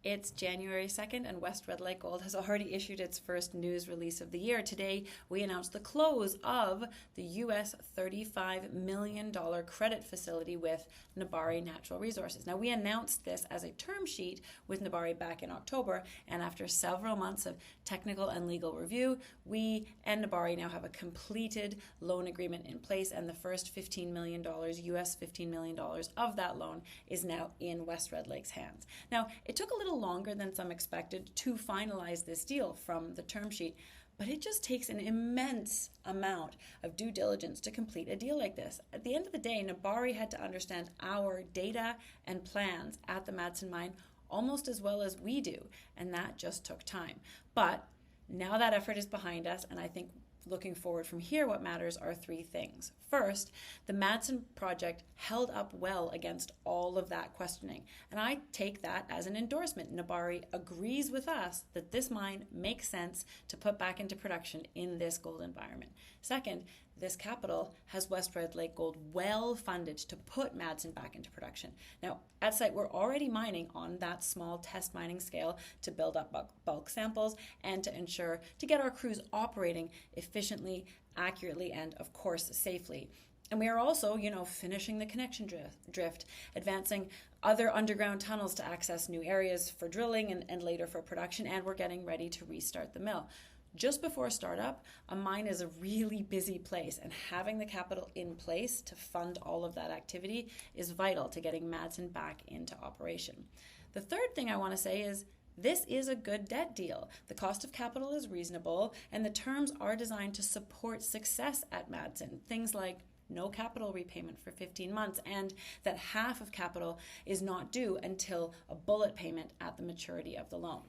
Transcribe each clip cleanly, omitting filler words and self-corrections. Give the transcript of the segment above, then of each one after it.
It's January 2nd, and West Red Lake Gold has already issued its first news release of the year. Today, we announced the close of the US $35 million credit facility with Nebari Natural Resources. Now, we announced this as a term sheet with Nebari back in October, and after several months of technical and legal review, we and Nebari now have a completed loan agreement in place, and the first $15 million, US $15 million of that loan is now in West Red Lake's hands. Now, it took a little longer than some expected to finalize this deal from the term sheet, but it just takes an immense amount of due diligence to complete a deal like this. At the end of the day, Nebari had to understand our data and plans at the Madsen Mine almost as well as we do, and that just took time. But now that effort is behind us, and I think looking forward from here, what matters are three things. First, the Madsen project held up well against all of that questioning, and I take that as an endorsement. Nebari agrees with us that this mine makes sense to put back into production in this gold environment. Second, this capital has West Red Lake Gold well funded to put Madsen back into production. Now, at site, we're already mining on that small test mining scale to build up bulk samples and to ensure to get our crews operating efficiently, accurately, and of course, safely. And we are also, finishing the connection drift, advancing other underground tunnels to access new areas for drilling and later for production, and we're getting ready to restart the mill. Just before startup, a mine is a really busy place, and having the capital in place to fund all of that activity is vital to getting Madsen back into operation. The third thing I want to say is this is a good debt deal. The cost of capital is reasonable, and the terms are designed to support success at Madsen. Things like no capital repayment for 15 months, and that half of capital is not due until a bullet payment at the maturity of the loan.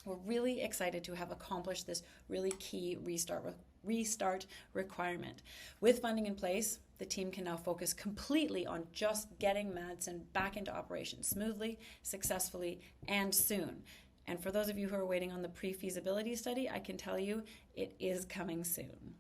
We're really excited to have accomplished this really key restart requirement. With funding in place, the team can now focus completely on just getting Madsen back into operation smoothly, successfully, and soon. And for those of you who are waiting on the pre-feasibility study, I can tell you it is coming soon.